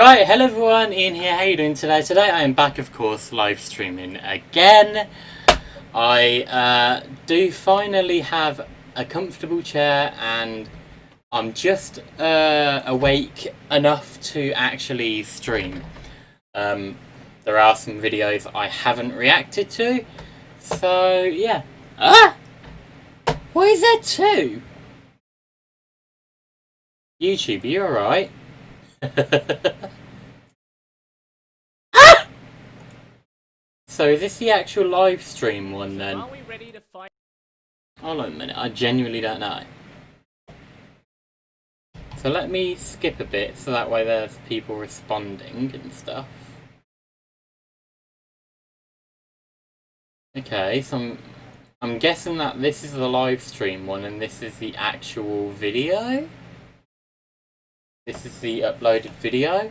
Right, hello everyone, Ian here, how you doing today? Today I am back, of course, live streaming again. I do finally have a comfortable chair and I'm just awake enough to actually stream. There are some videos I haven't reacted to, so yeah. Ah! Why is there two? YouTube, you alright? So is this the actual live stream one then? Are we ready to fight? Hold on a minute, I genuinely don't know. So let me skip a bit so that way there's people responding and stuff. Okay, so I'm guessing that this is the live stream one and this is the actual video? This is the uploaded video?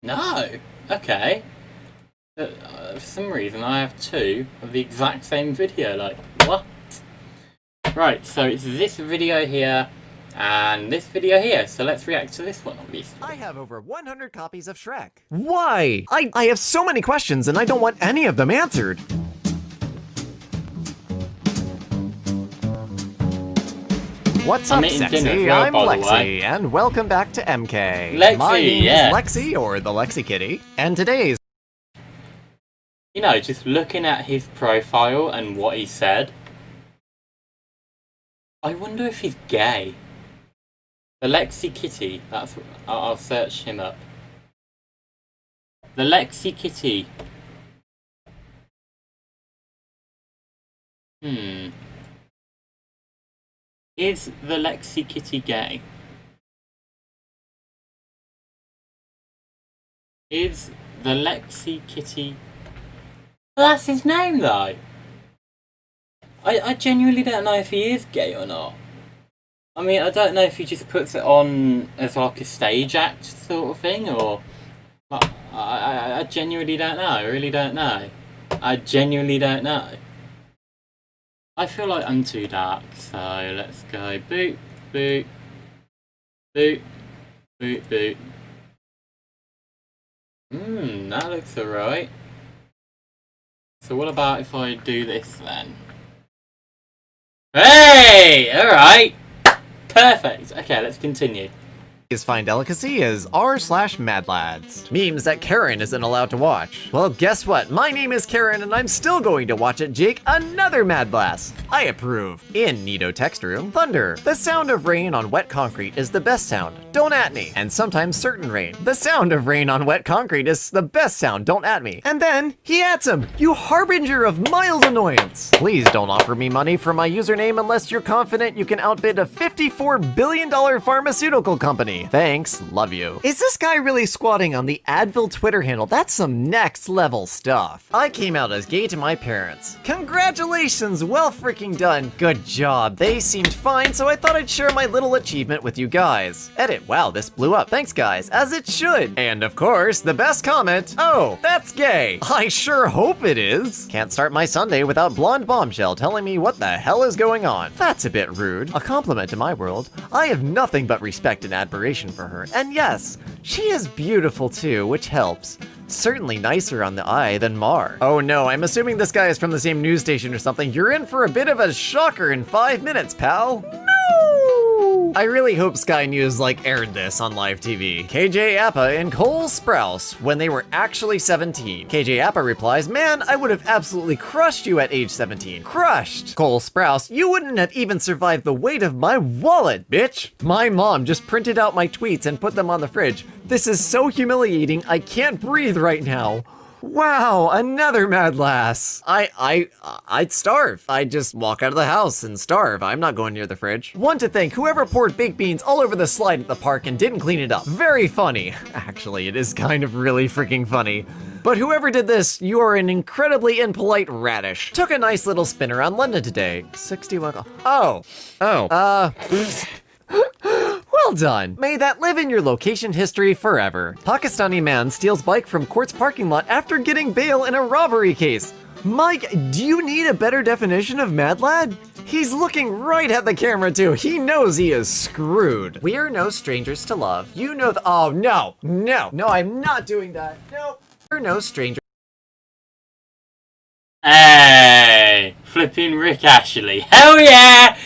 No! Okay. For some reason I have two of the exact same video, like, what? Right, so it's this video here and this video here, so let's react to this one, obviously. I have over 100 copies of Shrek. Why? I have so many questions and I don't want any of them answered. What's up, eating sexy? dinner as well, I'm by the Lexi, way. and welcome back to MK. Lexi, My name yeah. is Lexi, or the Lexi Kitty, and today's... You know, just looking at his profile and what he said, I wonder if he's gay. The Lexi Kitty, that's what, I'll search him up. The Lexi Kitty. Is the Lexi Kitty gay? Is the Lexi Kitty... Well, that's his name though! I genuinely don't know if he is gay or not. I mean, I don't know if he just puts it on as like a stage act sort of thing, or... I genuinely don't know, I really don't know. I genuinely don't know. I feel like I'm too dark, so let's go boot, boot, boot, boot, boot. That looks alright. So what about if I do this then? Hey! Alright! Perfect! Okay, let's continue. His fine delicacy is r/madlads. Memes that Karen isn't allowed to watch. Well, guess what? My name is Karen and I'm still going to watch it, Jake, another Mad Blast. I approve. In Nito Text Room, thunder. The sound of rain on wet concrete is the best sound. Don't at me. And sometimes certain rain. The sound of rain on wet concrete is the best sound. Don't at me. And then he ats him. You harbinger of mild annoyance. Please don't offer me money for my username unless you're confident you can outbid a $54 billion pharmaceutical company. Thanks, love you. Is this guy really squatting on the Advil Twitter handle? That's some next level stuff. I came out as gay to my parents. Congratulations, well freaking done. Good job. They seemed fine, so I thought I'd share my little achievement with you guys. Edit, wow, this blew up. Thanks guys, as it should. And of course, the best comment, oh, that's gay. I sure hope it is. Can't start my Sunday without Blonde Bombshell telling me what the hell is going on. That's a bit rude. A compliment to my world. I have nothing but respect and admiration for her. And yes, she is beautiful too, which helps. Certainly nicer on the eye than Mar. Oh no, I'm assuming this guy is from the same news station or something. You're in for a bit of a shocker in 5 minutes, pal. No! I really hope Sky News aired this on live TV. KJ Appa and Cole Sprouse when they were actually 17. KJ Appa replies, man, I would have absolutely crushed you at age 17. Crushed! Cole Sprouse, you wouldn't have even survived the weight of my wallet, bitch! My mom just printed out my tweets and put them on the fridge. This is so humiliating, I can't breathe right now. Wow, another mad lass. I'd starve. I'd just walk out of the house and starve. I'm not going near the fridge. Want to thank whoever poured baked beans all over the slide at the park and didn't clean it up. Very funny. Actually, it is kind of really freaking funny. But whoever did this, you are an incredibly impolite radish. Took a nice little spin around London today. 61. Well done. May that live in your location history forever. Pakistani man steals bike from court's parking lot after getting bail in a robbery case. Mike, do you need a better definition of Mad Lad? He's looking right at the camera too. He knows he is screwed. We are no strangers to love. You know oh no, I'm not doing that. No. We're no strangers. Hey, flipping Rick Ashley. Hell yeah!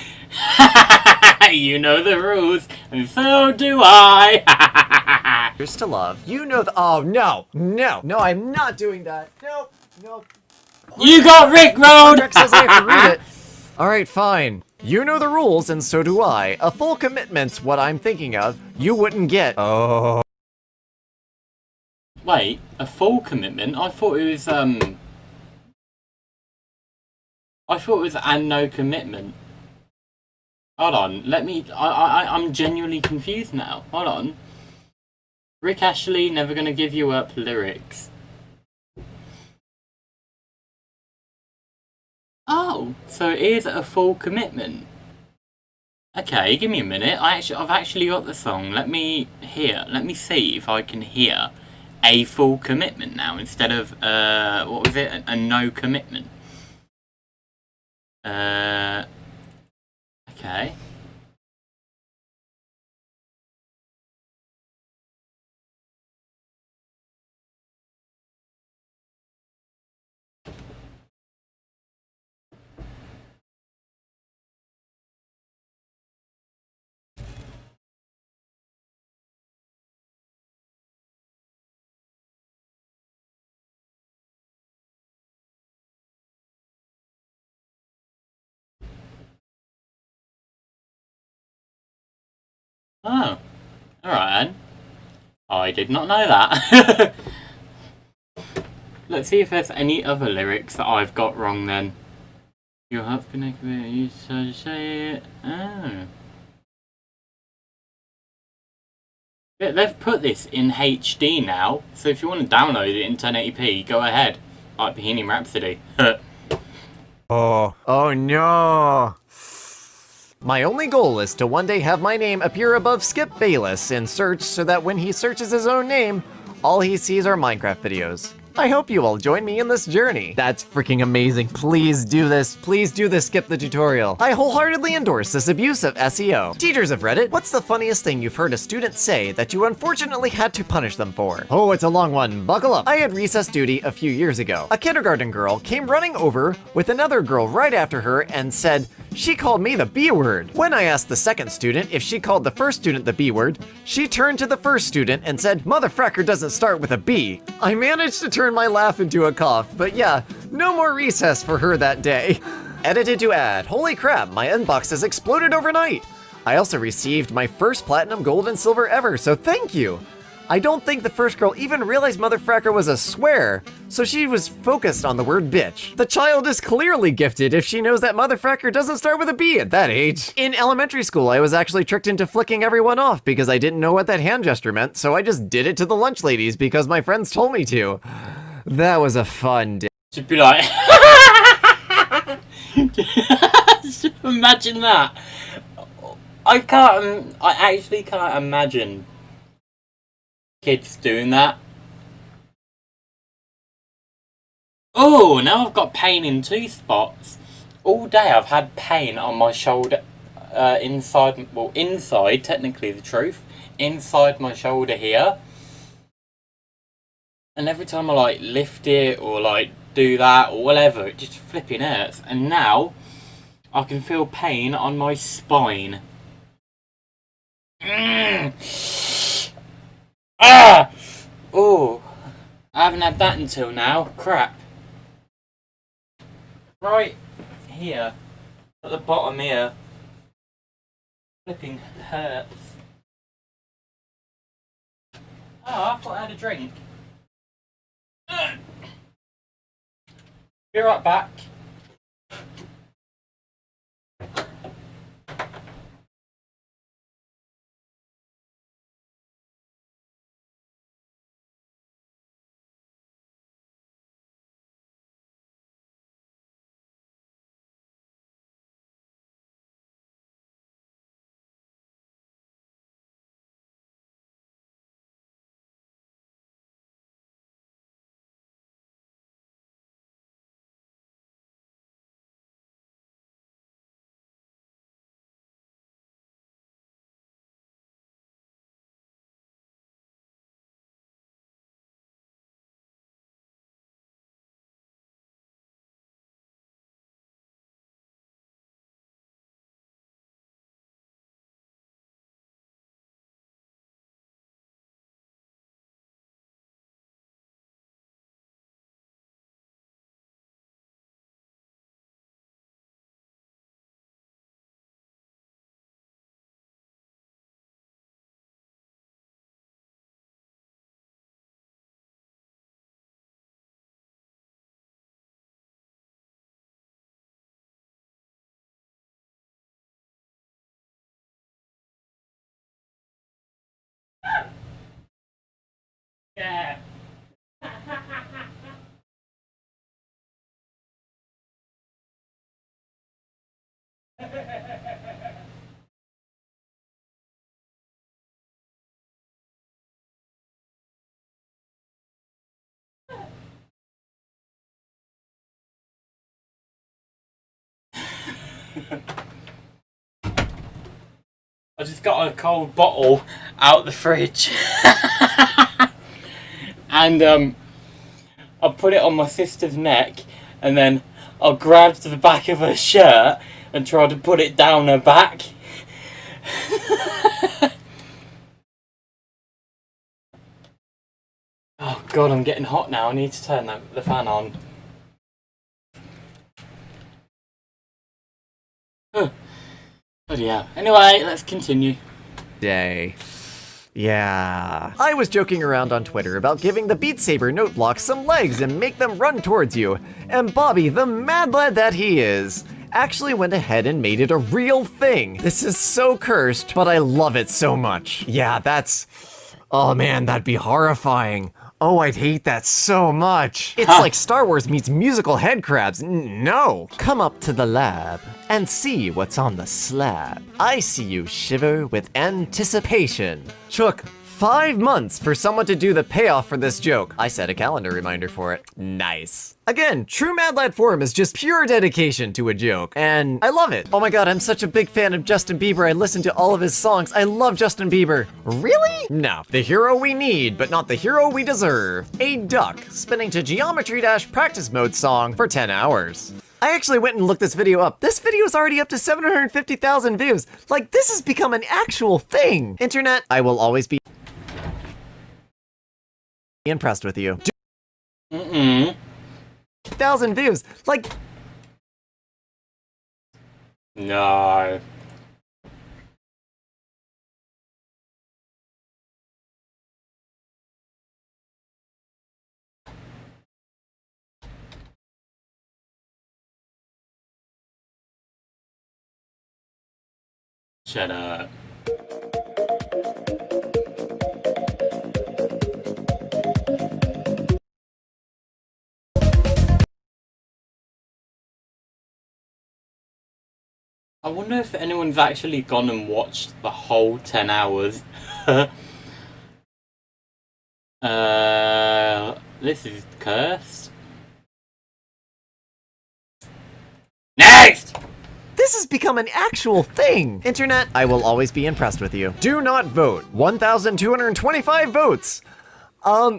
You know the rules, and so do I. To love. You know oh no, I'm not doing that. No. You got Rick rolled! Contract says I have to read it. Alright, fine. You know the rules, and so do I. A full commitment's what I'm thinking of. You wouldn't get. Oh. Wait, a full commitment? I thought it was, and no commitment. Hold on, let me, I'm genuinely confused now. Hold on. Rick Ashley, Never Gonna Give You Up lyrics. Oh, so it is a full commitment. Okay, give me a minute. I've actually got the song. Let me see if I can hear a full commitment now instead of what was it? A no commitment. Okay. Oh, alright then. I did not know that. Let's see if there's any other lyrics that I've got wrong then. Your heart's been activated, you so say it. Oh. They've put this in HD now, so if you want to download it in 1080p, go ahead. Like Bohemian Rhapsody. Oh no. My only goal is to one day have my name appear above Skip Bayless in search so that when he searches his own name, all he sees are Minecraft videos. I hope you all join me in this journey. That's freaking amazing. Please do this. Please do this. Skip the tutorial. I wholeheartedly endorse this abuse of SEO. Teachers of Reddit, what's the funniest thing you've heard a student say that you unfortunately had to punish them for? Oh, it's a long one. Buckle up. I had recess duty a few years ago. A kindergarten girl came running over with another girl right after her and said, she called me the B word. When I asked the second student if she called the first student the B word, she turned to the first student and said, motherfracker doesn't start with a B. I managed to turn my laugh into a cough, but yeah, no more recess for her that day. Edited to add, holy crap, my inbox has exploded overnight. I also received my first platinum, gold, and silver ever, so thank you. I don't think the first girl even realized motherfracker was a swear, so she was focused on the word bitch. The child is clearly gifted if she knows that motherfracker doesn't start with a B at that age. In elementary school, I was actually tricked into flicking everyone off because I didn't know what that hand gesture meant, so I just did it to the lunch ladies because my friends told me to. That was a fun day. Just be like... Just imagine that. I actually can't imagine kids doing that. Oh, now I've got pain in two spots. All day I've had pain on my shoulder, inside, technically the truth, inside my shoulder here. And every time I like lift it or like do that or whatever, it just flipping hurts. And now I can feel pain on my spine. Ah! Oh, I haven't had that until now. Crap. Right here, at the bottom here, flipping hurts. Oh, I thought I had a drink. Be right back. Yeah. I just got a cold bottle out the fridge. And I put it on my sister's neck, and then I grabbed the back of her shirt and tried to put it down her back. Oh god, I'm getting hot now. I need to turn the fan on. Oh, yeah. Anyway, let's continue. Day. Yeah. I was joking around on Twitter about giving the Beat Saber note block some legs and make them run towards you, and Bobby, the mad lad that he is, actually went ahead and made it a real thing. This is so cursed, but I love it so much. Yeah, that's... Oh man, that'd be horrifying. Oh, I'd hate that so much. It's like Star Wars meets musical head crabs. No. Come up to the lab and see what's on the slab. I see you shiver with anticipation. Took 5 months for someone to do the payoff for this joke. I set a calendar reminder for it. Nice. Again, true Mad Lad Forum is just pure dedication to a joke, and I love it. Oh my god, I'm such a big fan of Justin Bieber. I listen to all of his songs. I love Justin Bieber. Really? No, the hero we need, but not the hero we deserve. A duck spinning to Geometry Dash practice mode song for 10 hours. I actually went and looked this video up. This video is already up to 750,000 views. Like, this has become an actual thing. Internet, I will always be impressed with you. 1,000 views. Like, No. Shut up. I wonder if anyone's actually gone and watched the whole 10 hours. This is cursed. Next! this has become an actual thing. Internet, I will always be impressed with you. Do not vote. 1,225 votes.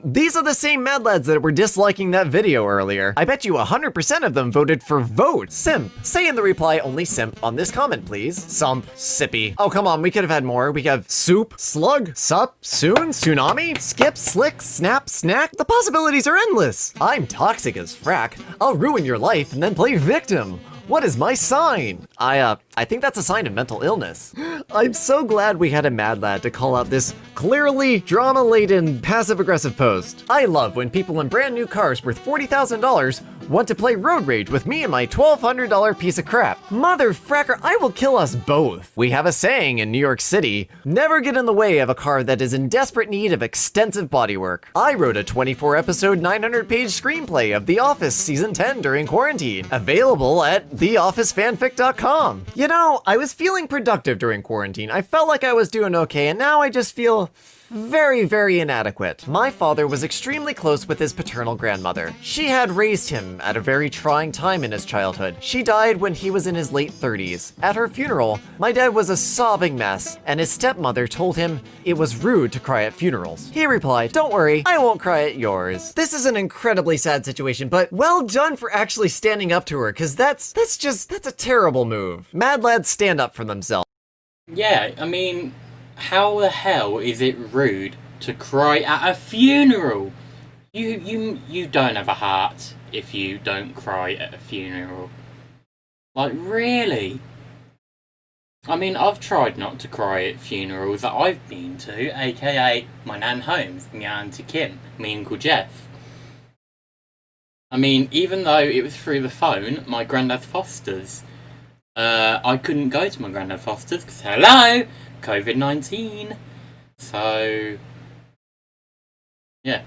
These are the same Mad Lads that were disliking that video earlier. I bet you 100% of them voted for vote. Simp. Say in the reply only simp on this comment, please. Sump. Sippy. Oh, come on, we could have had more. We have soup, slug, sup, soon, tsunami, skip, slick, snap, snack. The possibilities are endless. I'm toxic as frack. I'll ruin your life and then play victim. What is my sign? I think that's a sign of mental illness. I'm so glad we had a Mad Lad to call out this clearly drama-laden, passive-aggressive post. I love when people in brand new cars worth $40,000 want to play road rage with me and my $1,200 piece of crap. Mother fracker, I will kill us both. We have a saying in New York City, never get in the way of a car that is in desperate need of extensive bodywork. I wrote a 24-episode, 900-page screenplay of The Office Season 10 during quarantine, available at theofficefanfic.com. You know, I was feeling productive during quarantine. I felt like I was doing okay, and now I just feel very, very inadequate. My father was extremely close with his paternal grandmother. She had raised him at a very trying time in his childhood. She died when he was in his late 30s. At her funeral, my dad was a sobbing mess, and his stepmother told him it was rude to cry at funerals. He replied, "Don't worry, I won't cry at yours." This is an incredibly sad situation, but well done for actually standing up to her, because that's a terrible move. Mad Lads stand up for themselves. Yeah, I mean, how the hell is it rude to cry at a funeral? You don't have a heart if you don't cry at a funeral. Like, really? I mean, I've tried not to cry at funerals that I've been to, aka my nan Holmes, my auntie Kim, me Uncle Jeff. I mean, even though it was through the phone, my granddad Foster's, I couldn't go to my granddad Foster's because, hello, COVID-19. So, Yeah.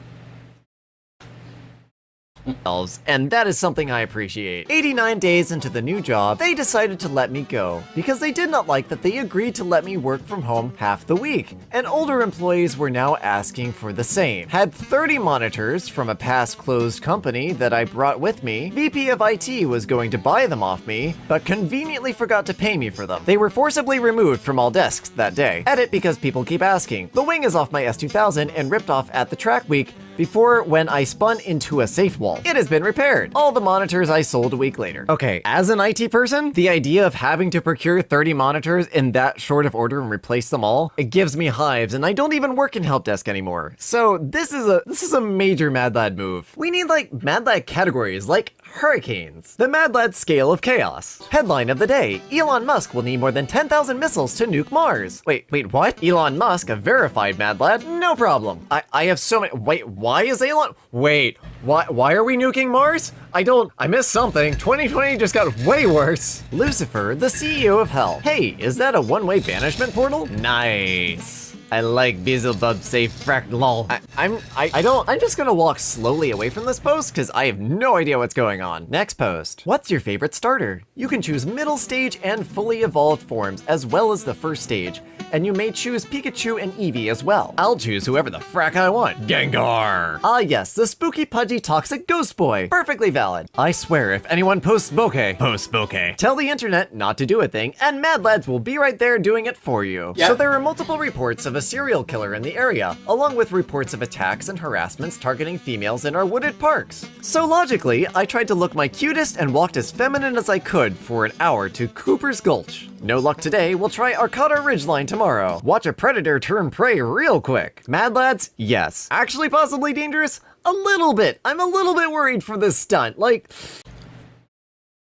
And that is something I appreciate. 89 days into the new job, they decided to let me go because they did not like that they agreed to let me work from home half the week, and older employees were now asking for the same. Had 30 monitors from a past closed company that I brought with me. VP of IT was going to buy them off me, but conveniently forgot to pay me for them. They were forcibly removed from all desks that day. Edit because people keep asking. The wing is off my S2000 and ripped off at the track week before when I spun into a safe wall. It has been repaired. All the monitors I sold a week later. Okay, as an IT person, the idea of having to procure 30 monitors in that short of order and replace them all, it gives me hives, and I don't even work in help desk anymore. So this is a major Mad Lad move. We need like Mad Lad categories like hurricanes. The Mad Lad scale of chaos. Headline of the day: Elon Musk will need more than 10,000 missiles to nuke Mars. Wait, what? Elon Musk, a verified Mad Lad? No problem. I have so many. Wait, why is Elon? Wait, why are we nuking Mars? I missed something. 2020 just got way worse. Lucifer, the CEO of Hell. Hey, is that a one-way banishment portal? Nice. I like Beelzebub safe frack lol. I'm just gonna walk slowly away from this post because I have no idea what's going on. Next post. What's your favorite starter? You can choose middle stage and fully evolved forms as well as the first stage, and you may choose Pikachu and Eevee as well. I'll choose whoever the frack I want. Gengar! Ah yes, the spooky pudgy toxic ghost boy. Perfectly valid. I swear if anyone posts bokeh, tell the internet not to do a thing, and Mad Lads will be right there doing it for you. Yep. So there are multiple reports of a serial killer in the area, along with reports of attacks and harassments targeting females in our wooded parks. So logically, I tried to look my cutest and walked as feminine as I could for an hour to Cooper's Gulch. No luck today, we'll try Arcata Ridgeline tomorrow. Watch a predator turn prey real quick. Mad Lads? Yes. Actually possibly dangerous? A little bit. I'm a little bit worried for this stunt, like...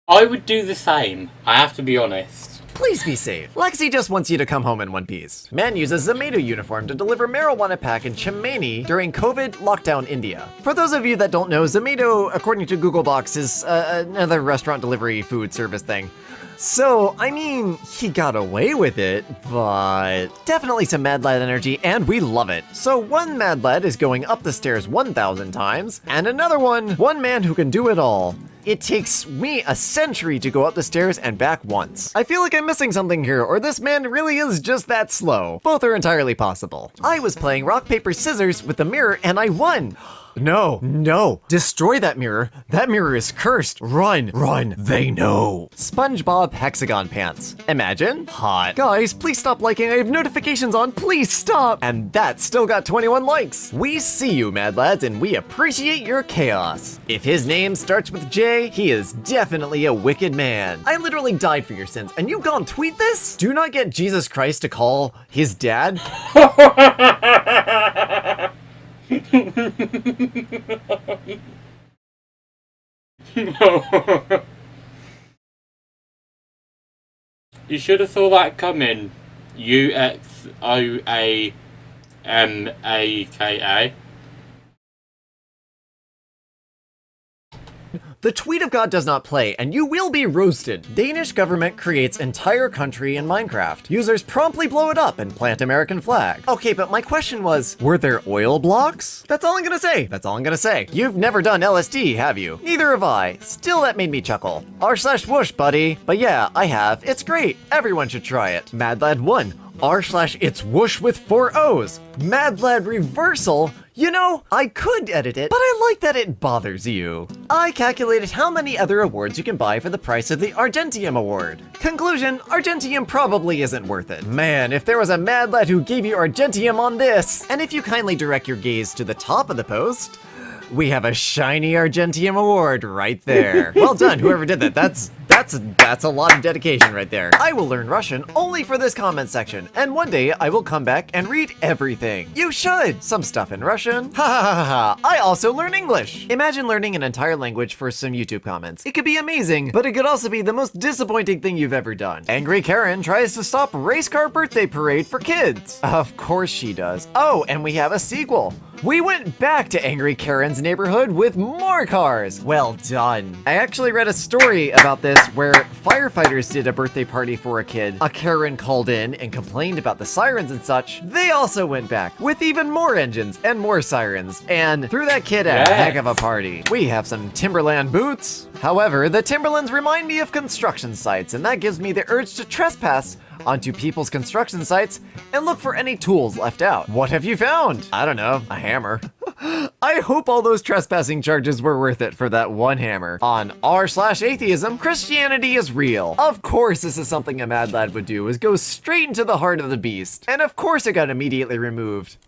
I would do the same, I have to be honest. Please be safe. Lexi just wants you to come home in one piece. Man uses Zomato uniform to deliver marijuana pack in Chennai during COVID lockdown India. For those of you that don't know, Zomato, according to Googlebox, is another restaurant delivery food service thing. So, I mean, he got away with it, but definitely some Mad Lad energy, and we love it. So one Mad Lad is going up the stairs 1,000 times, and another one man who can do it all. It takes me a century to go up the stairs and back once. I feel like I'm missing something here, or this man really is just that slow. Both are entirely possible. I was playing rock, paper, scissors with the mirror and I won. No. Destroy that mirror. That mirror is cursed. Run. They know. SpongeBob Hexagon Pants. Imagine. Hot. Guys, please stop liking. I have notifications on. Please stop. And that still got 21 likes. We see you, Mad Lads, and we appreciate your chaos. If his name starts with J, he is definitely a wicked man. I literally died for your sins, and you've gone tweet this? Do not get Jesus Christ to call his dad. You should have saw that coming. UXOAMAKA. The tweet of God does not play, and you will be roasted. Danish government creates entire country in Minecraft. Users promptly blow it up and plant American flag. Okay, but my question was, were there oil blocks? That's all I'm gonna say. You've never done LSD, have you? Neither have I. Still, that made me chuckle. r/whoosh, buddy. But yeah, I have. It's great. Everyone should try it. Mad Lad 1. r/it's whoosh with 4 O's. Mad Lad reversal. You know, I could edit it, but I like that it bothers you. I calculated how many other awards you can buy for the price of the Argentium Award. Conclusion, Argentium probably isn't worth it. Man, if there was a Mad Lad who gave you Argentium on this! And if you kindly direct your gaze to the top of the post, we have a shiny Argentium Award right there. Well done, whoever did that. That's a lot of dedication right there. I will learn Russian only for this comment section, and one day I will come back and read everything. You should! Some stuff in Russian. Ha ha ha ha! I also learn English! Imagine learning an entire language for some YouTube comments. It could be amazing, but it could also be the most disappointing thing you've ever done. Angry Karen tries to stop race car birthday parade for kids. Of course she does. Oh, and we have a sequel. We went back to Angry Karen's neighborhood with more cars. Well done. I actually read a story about this where firefighters did a birthday party for a kid. A Karen called in and complained about the sirens and such. They also went back with even more engines and more sirens and threw that kid a heck of a party. We have some Timberland boots. However, the Timberlands remind me of construction sites, and that gives me the urge to trespass onto people's construction sites and look for any tools left out. What have you found? I don't know, a hammer. I hope all those trespassing charges were worth it for that one hammer. On r/atheism, Christianity is real. Of course this is something a mad lad would do, is go straight into the heart of the beast. And of course it got immediately removed.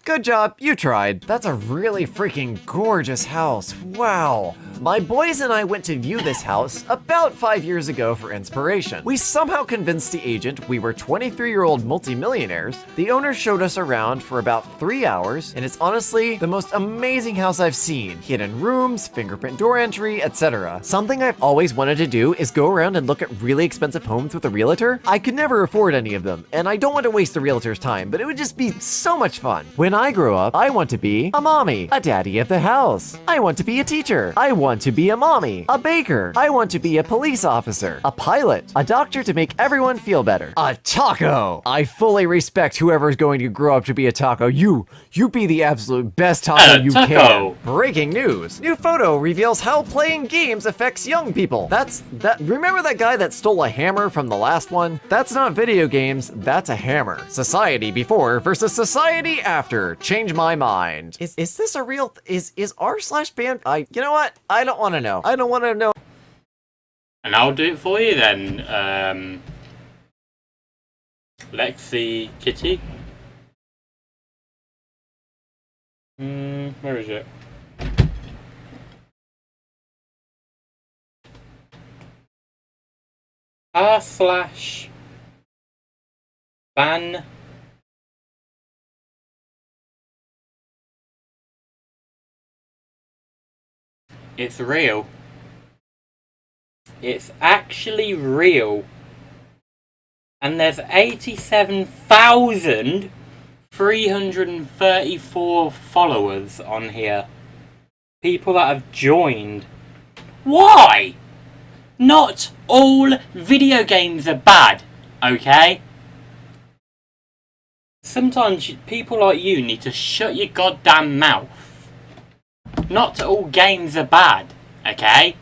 Good job, you tried. That's a really freaking gorgeous house. Wow. My boys and I went to view this house about 5 years ago for inspiration. We somehow convinced the agent we were 23-year-old multimillionaires. The owner showed us around for about 3 hours, and it's honestly the most amazing house I've seen. Hidden rooms, fingerprint door entry, etc. Something I've always wanted to do is go around and look at really expensive homes with a realtor. I could never afford any of them, and I don't want to waste the realtor's time, but it would just be so much fun. When I grow up, I want to be a mommy, a daddy of the house. I want to be a teacher. I want to be a mommy, a baker. I want to be a police officer, a pilot, a doctor to make everyone feel better. A taco! I fully respect whoever's going to grow up to be a taco. You be the absolute best taco you can. Breaking news. New photo reveals how playing games affects young people. Remember that guy that stole a hammer from the last one? That's not video games, that's a hammer. Society before versus society after. Change my mind. Is this a real, is r/band, you know what? I don't want to know. I don't want to know. And I'll do it for you then, Lexi Kitty. Where is it? r/ban. It's real. It's actually real. And there's 87,334 followers on here. People that have joined. Why? Not all video games are bad, okay? Sometimes people like you need to shut your goddamn mouth. Not all games are bad, okay?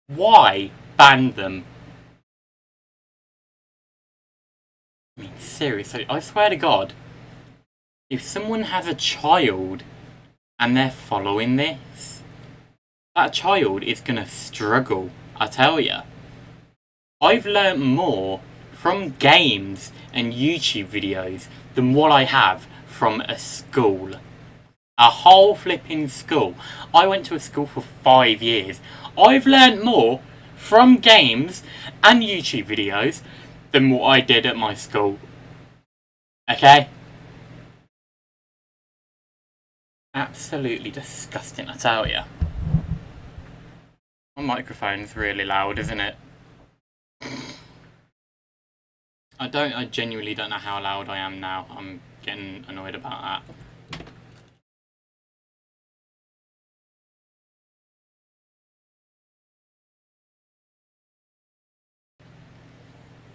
Why ban them? I mean, seriously, I swear to God, if someone has a child and they're following this, that child is gonna struggle, I tell ya. I've learnt more from games and YouTube videos than what I have from a school. A whole flipping school. I went to a school for 5 years. I've learnt more from games and YouTube videos than what I did at my school. Okay? Absolutely disgusting, I tell ya. My microphone's really loud, isn't it? I genuinely don't know how loud I am now. I'm getting annoyed about that.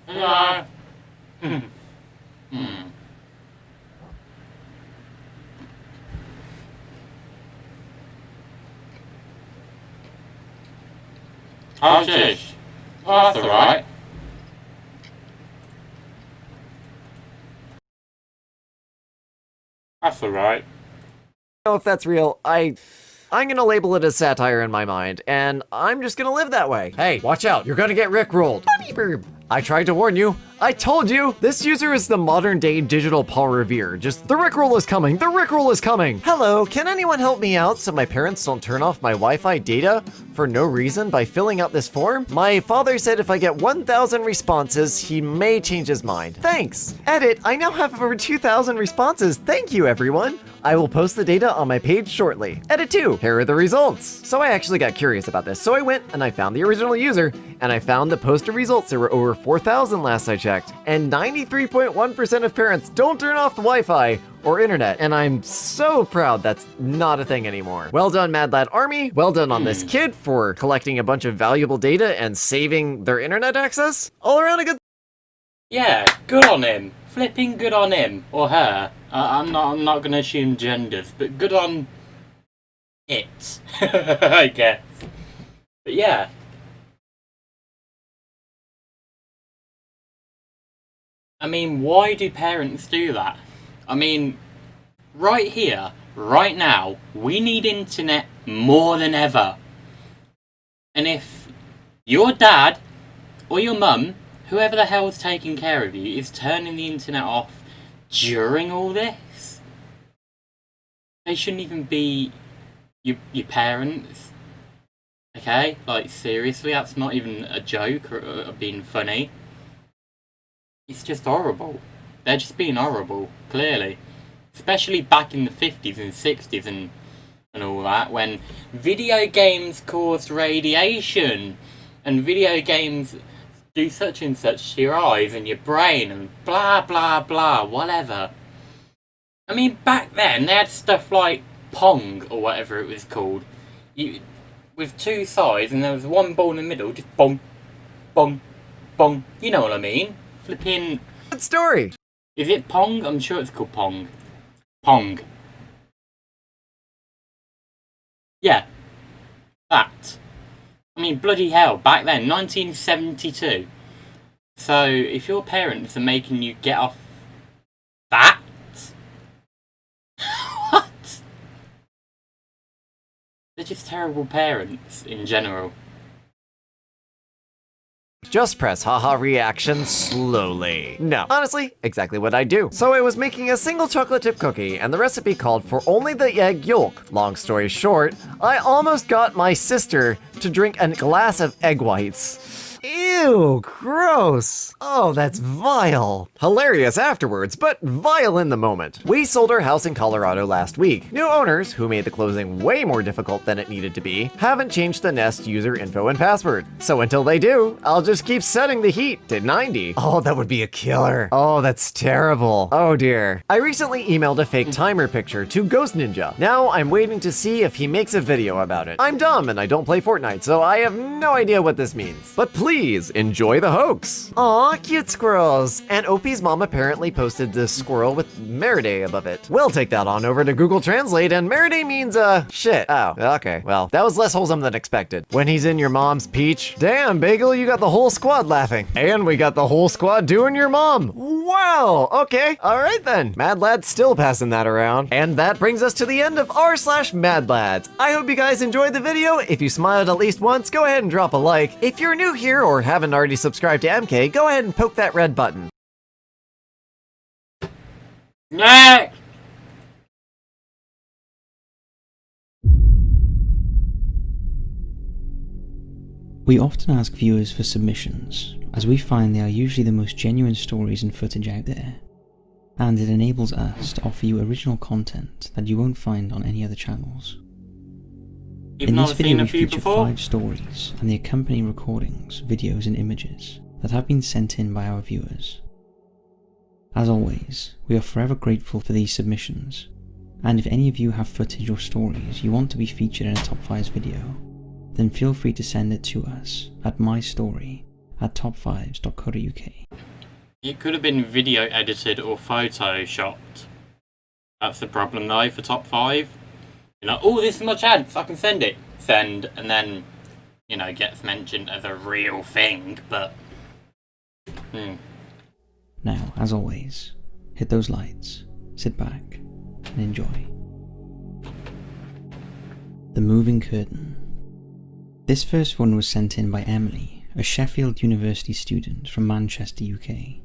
Hello. Oh, jeez. Oh, that's alright. That's alright. I don't know if that's real. I'm gonna label it as satire in my mind, and I'm just gonna live that way. Hey, watch out, you're gonna get rickrolled. Bunny burb. I tried to warn you. I told you! This user is the modern day digital Paul Revere. Just, the rickroll is coming! The rickroll is coming! Hello, can anyone help me out so my parents don't turn off my Wi-Fi data for no reason by filling out this form? My father said if I get 1,000 responses, he may change his mind. Thanks! Edit, I now have over 2,000 responses. Thank you, everyone! I will post the data on my page shortly. Edit 2, here are the results. So I actually got curious about this, so I went and I found the original user, and I found the poster results. There were over 4,000 last I checked. checked, and 93.1% of parents don't turn off the Wi-Fi or internet, and I'm so proud that's not a thing anymore. Well done, Mad Lad Army. Well done on this kid for collecting a bunch of valuable data and saving their internet access. All around a good. Yeah, good on him. Flipping good on him or her. I'm not gonna assume genders, but good on it, I guess. But yeah. I mean, why do parents do that? I mean, right here, right now, we need internet more than ever. And if your dad or your mum, whoever the hell's taking care of you, is turning the internet off during all this, they shouldn't even be your parents. Okay? Like, seriously, that's not even a joke or being funny. It's just horrible. They're just being horrible, clearly. Especially back in the 50s and 60s and all that, when video games caused radiation, and video games do such and such to your eyes and your brain, and blah blah blah, whatever. I mean, back then, they had stuff like Pong, or whatever it was called. With two sides, and there was one ball in the middle, just bong, bong, bong. You know what I mean? Flipping. Good story. Is it Pong? I'm sure it's called Pong. Pong. Yeah. That. I mean, bloody hell, back then, 1972. So, if your parents are making you get off that? What? They're just terrible parents in general. Just press haha reaction slowly. No, honestly, exactly what I do. So I was making a single chocolate chip cookie, and the recipe called for only the egg yolk. Long story short, I almost got my sister to drink a glass of egg whites. Ew, gross. Oh, that's vile. Hilarious afterwards, but vile in the moment. We sold our house in Colorado last week. New owners, who made the closing way more difficult than it needed to be, haven't changed the Nest user info and password. So until they do, I'll just keep setting the heat to 90. Oh, that would be a killer. Oh, that's terrible. Oh dear. I recently emailed a fake timer picture to Ghost Ninja. Now I'm waiting to see if he makes a video about it. I'm dumb and I don't play Fortnite, so I have no idea what this means. But please enjoy the hoax. Aw, cute squirrels. And Opie's mom apparently posted this squirrel with Meriday above it. We'll take that on over to Google Translate, and Meriday means, shit. Oh, okay. Well, that was less wholesome than expected. When he's in your mom's peach. Damn, Bagel, you got the whole squad laughing. And we got the whole squad doing your mom. Wow, okay. All right then. Mad Lad's still passing that around. And that brings us to the end of r/Mad Lads. I hope you guys enjoyed the video. If you smiled at least once, go ahead and drop a like. If you're new here or haven't already subscribed to MK, go ahead and poke that red button. Next! We often ask viewers for submissions, as we find they are usually the most genuine stories and footage out there, and it enables us to offer you original content that you won't find on any other channels. In this video we feature 5 stories and the accompanying recordings, videos and images that have been sent in by our viewers. As always, we are forever grateful for these submissions, and if any of you have footage or stories you want to be featured in a Top 5s video, then feel free to send it to us at mystory@top5s.co.uk. It could have been video edited or photoshopped. That's the problem though for Top 5. You're like, oh, this is my chance, I can send it. Send, and then, you know, gets mentioned as a real thing, but... Now, as always, hit those lights, sit back, and enjoy. The Moving Curtain. This first one was sent in by Emily, a Sheffield University student from Manchester, UK.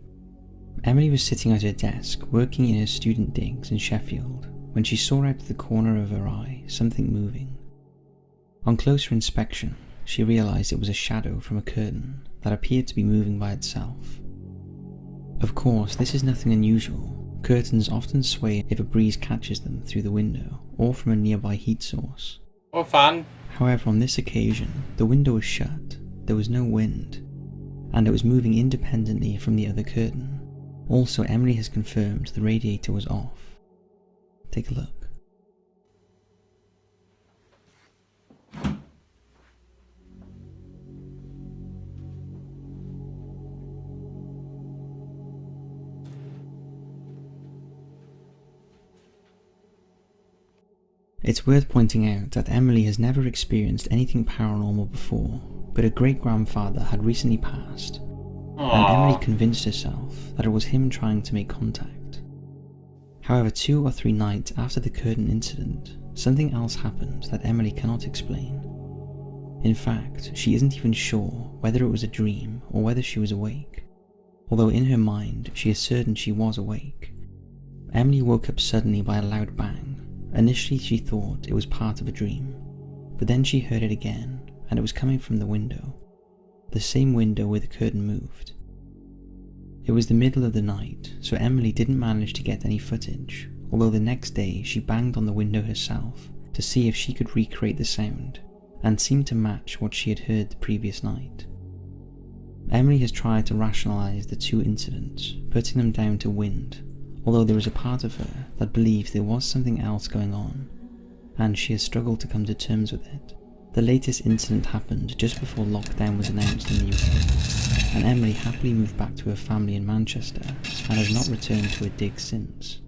Emily was sitting at her desk, working in her student digs in Sheffield, when she saw out of the corner of her eye something moving. On closer inspection, she realised it was a shadow from a curtain that appeared to be moving by itself. Of course, this is nothing unusual. Curtains often sway if a breeze catches them through the window or from a nearby heat source. Or fan. However, on this occasion, the window was shut, there was no wind, and it was moving independently from the other curtain. Also, Emily has confirmed the radiator was off. Take a look. It's worth pointing out that Emily has never experienced anything paranormal before, but her great-grandfather had recently passed, and Emily convinced herself that it was him trying to make contact. However, 2 or 3 nights after the curtain incident, something else happened that Emily cannot explain. In fact, she isn't even sure whether it was a dream or whether she was awake, although in her mind she is certain she was awake. Emily woke up suddenly by a loud bang. Initially she thought it was part of a dream, but then she heard it again, and it was coming from the window, the same window where the curtain moved. It was the middle of the night, so Emily didn't manage to get any footage, although the next day she banged on the window herself to see if she could recreate the sound, and seemed to match what she had heard the previous night. Emily has tried to rationalise the 2 incidents, putting them down to wind, although there is a part of her that believes there was something else going on, and she has struggled to come to terms with it. The latest incident happened just before lockdown was announced in the UK, and Emily happily moved back to her family in Manchester and has not returned to her digs since.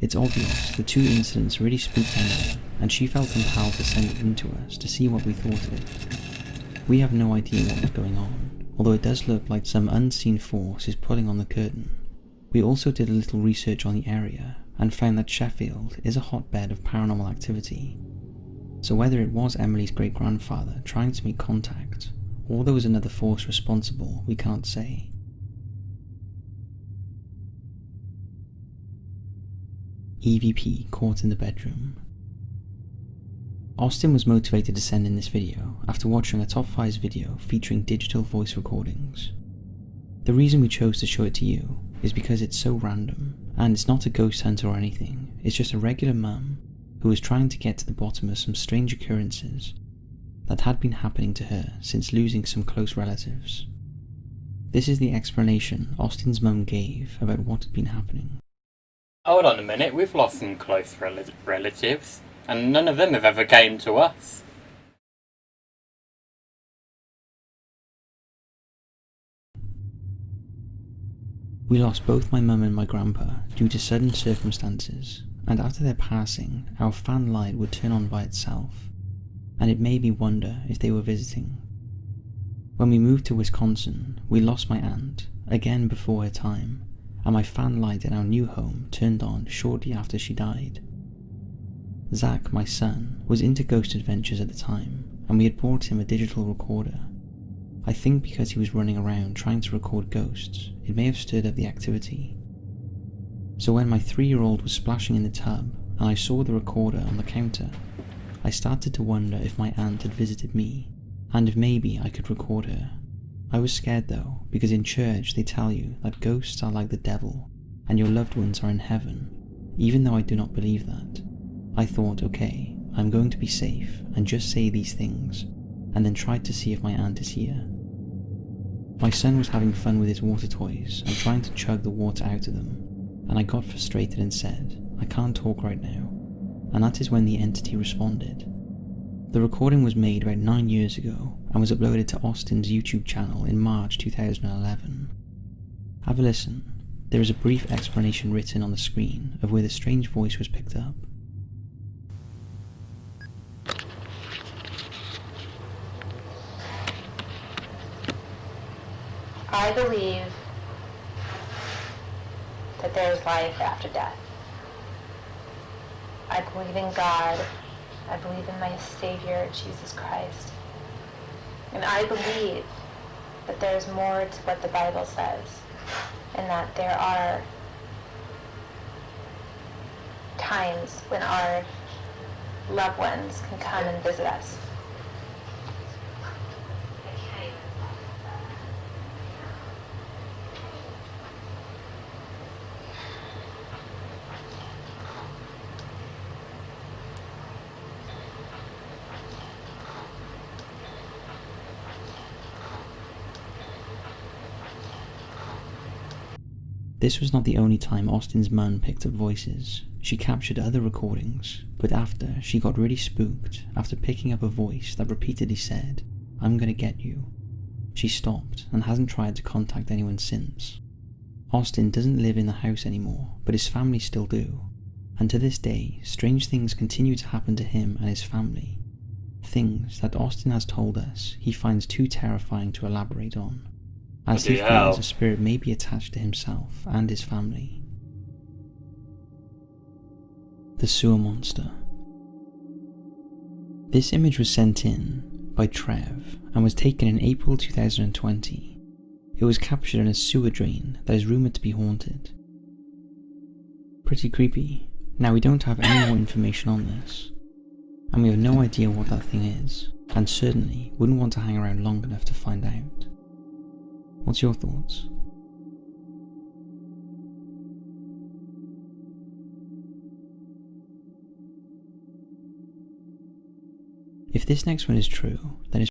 It's obvious the 2 incidents really spooked Emily, and she felt compelled to send it in to us to see what we thought of it. We have no idea what was going on, although it does look like some unseen force is pulling on the curtain. We also did a little research on the area and found that Sheffield is a hotbed of paranormal activity. So whether it was Emily's great-grandfather trying to make contact, or there was another force responsible, we can't say. EVP caught in the bedroom. Austin was motivated to send in this video after watching a Top 5s video featuring digital voice recordings. The reason we chose to show it to you is because it's so random, and it's not a ghost hunter or anything, it's just a regular mum who was trying to get to the bottom of some strange occurrences that had been happening to her since losing some close relatives. This is the explanation Austin's mum gave about what had been happening. Hold on a minute, we've lost some close relatives, and none of them have ever came to us. We lost both my mum and my grandpa due to sudden circumstances, and after their passing, our fan light would turn on by itself, and it made me wonder if they were visiting. When we moved to Wisconsin, we lost my aunt, again before her time, and my fan light in our new home turned on shortly after she died. Zach, my son, was into ghost adventures at the time, and we had bought him a digital recorder. I think because he was running around trying to record ghosts, it may have stirred up the activity. So when my 3-year-old was splashing in the tub and I saw the recorder on the counter, I started to wonder if my aunt had visited me, and if maybe I could record her. I was scared though, because in church they tell you that ghosts are like the devil, and your loved ones are in heaven, even though I do not believe that. I thought, okay, I'm going to be safe and just say these things, and then tried to see if my aunt is here. My son was having fun with his water toys and trying to chug the water out of them, and I got frustrated and said, I can't talk right now, and that is when the entity responded. The recording was made about 9 years ago and was uploaded to Austin's YouTube channel in March 2011. Have a listen. There is a brief explanation written on the screen of where the strange voice was picked up. I believe that there is life after death. I believe in God. I believe in my Savior, Jesus Christ. And I believe that there is more to what the Bible says, and that there are times when our loved ones can come and visit us. This was not the only time Austin's mum picked up voices. She captured other recordings, but after, she got really spooked after picking up a voice that repeatedly said, "I'm gonna get you." She stopped and hasn't tried to contact anyone since. Austin doesn't live in the house anymore, but his family still do. And to this day, strange things continue to happen to him and his family. Things that Austin has told us he finds too terrifying to elaborate on, as he feels a spirit may be attached to himself and his family. The Sewer Monster. This image was sent in by Trev and was taken in April 2020. It was captured in a sewer drain that is rumoured to be haunted. Pretty creepy. Now, we don't have any more information on this, and we have no idea what that thing is, and certainly wouldn't want to hang around long enough to find out. What's your thoughts? If this next one is true, then it's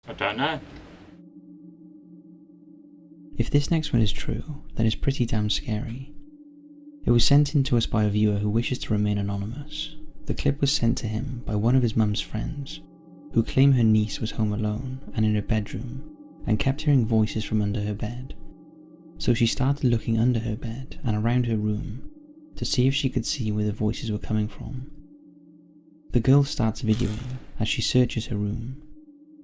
I don't know. If this next one is true, then it's pretty damn scary. It was sent in to us by a viewer who wishes to remain anonymous. The clip was sent to him by one of his mum's friends, who claim her niece was home alone and in her bedroom, and kept hearing voices from under her bed. So she started looking under her bed and around her room to see if she could see where the voices were coming from. The girl starts videoing as she searches her room.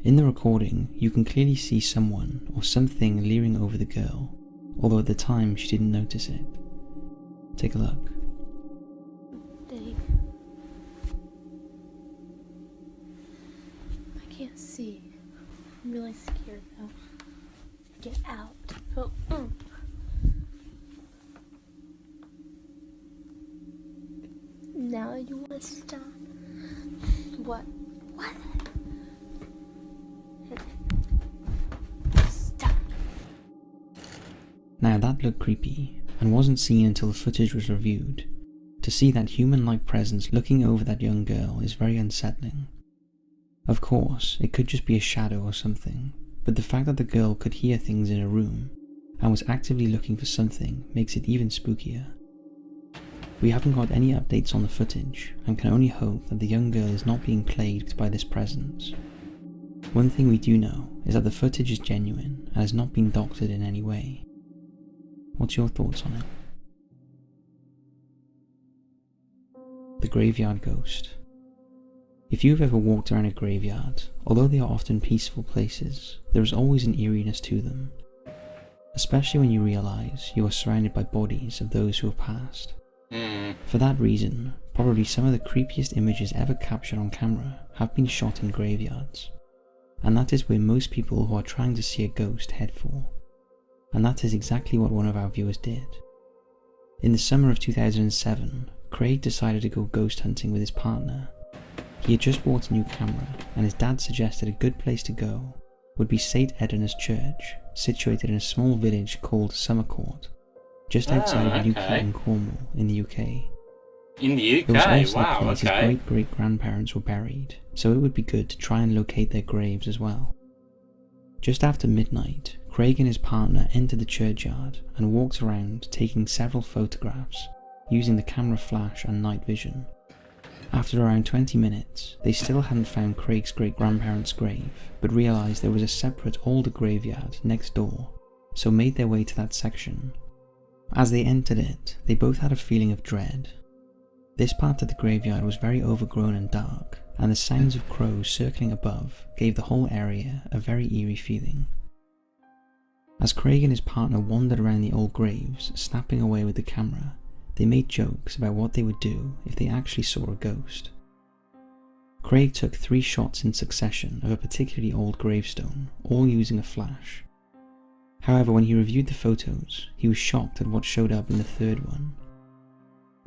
In the recording, you can clearly see someone or something leering over the girl, although at the time she didn't notice it. Take a look. Dang. I can't see. I'm really scared though. Get out. Oh, Now you want to stop. What? What? Stop. Now that looked creepy, and wasn't seen until the footage was reviewed. To see that human-like presence looking over that young girl is very unsettling. Of course, it could just be a shadow or something, but the fact that the girl could hear things in her room and was actively looking for something makes it even spookier. We haven't got any updates on the footage and can only hope that the young girl is not being plagued by this presence. One thing we do know is that the footage is genuine and has not been doctored in any way. What's your thoughts on it? The Graveyard Ghost. If you've ever walked around a graveyard, although they are often peaceful places, there is always an eeriness to them, especially when you realise you are surrounded by bodies of those who have passed. For that reason, probably some of the creepiest images ever captured on camera have been shot in graveyards, and that is where most people who are trying to see a ghost head for, and that is exactly what one of our viewers did. In the summer of 2007, Craig decided to go ghost hunting with his partner. He had just bought a new camera, and his dad suggested a good place to go would be St. Edna's Church, situated in a small village called Summercourt, just outside of Newquay in Cornwall, in the UK. In the UK? It was also Wow, the place his okay. great-great-grandparents were buried, so it would be good to try and locate their graves as well. Just after midnight, Craig and his partner entered the churchyard and walked around taking several photographs using the camera flash and night vision. After around 20 minutes, they still hadn't found Craig's great-grandparents' grave, but realised there was a separate older graveyard next door, so made their way to that section. As they entered it, they both had a feeling of dread. This part of the graveyard was very overgrown and dark, and the sounds of crows circling above gave the whole area a very eerie feeling. As Craig and his partner wandered around the old graves, snapping away with the camera, they made jokes about what they would do if they actually saw a ghost. Craig took 3 shots in succession of a particularly old gravestone, all using a flash. However, when he reviewed the photos, he was shocked at what showed up in the 3rd one.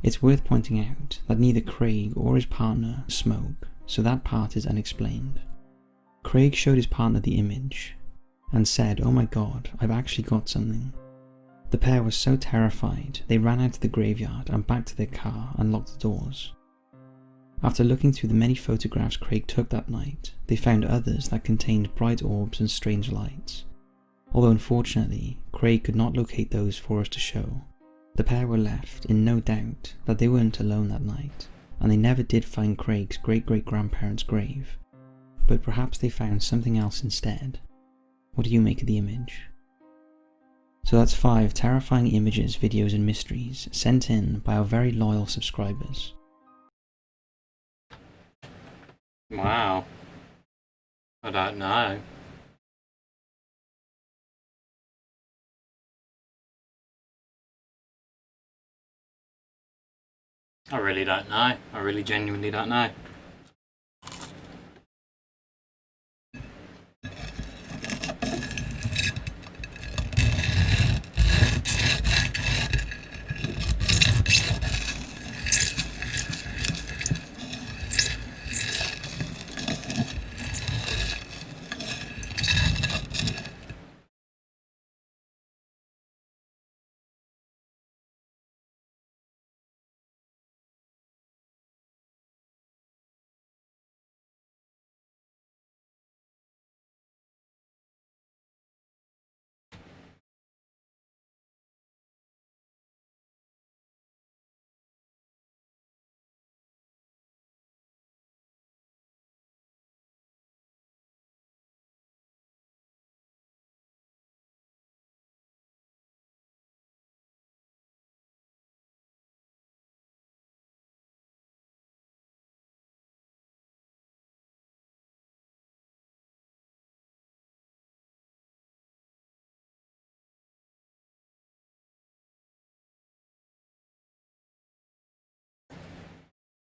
It's worth pointing out that neither Craig or his partner smoke, so that part is unexplained. Craig showed his partner the image and said, "Oh my god, I've actually got something." The pair were so terrified they ran out of the graveyard and back to their car and locked the doors. After looking through the many photographs Craig took that night, they found others that contained bright orbs and strange lights. Although unfortunately, Craig could not locate those for us to show. The pair were left in no doubt that they weren't alone that night, and they never did find Craig's great-great-grandparents' grave. But perhaps they found something else instead. What do you make of the image? So that's 5 terrifying images, videos and mysteries sent in by our very loyal subscribers. Wow. I don't know. I really don't know. I really genuinely don't know.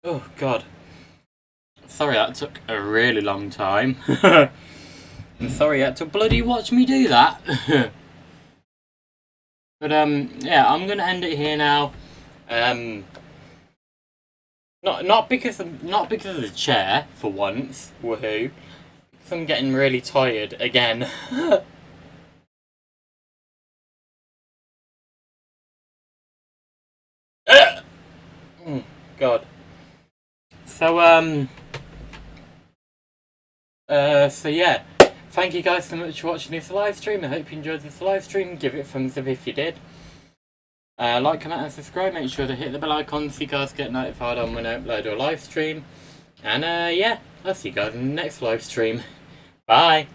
Oh god. Sorry that took a really long time. I'm sorry you had to bloody watch me do that. But yeah, I'm gonna end it here now. Not because of the chair for once, woohoo. Because I'm getting really tired again. Oh, god. So yeah, thank you guys so much for watching this live stream. I hope you enjoyed this live stream. Give it a thumbs up if you did. Like, comment and subscribe. Make sure to hit the bell icon so you guys get notified on when I upload a live stream. And yeah, I'll see you guys in the next live stream. Bye.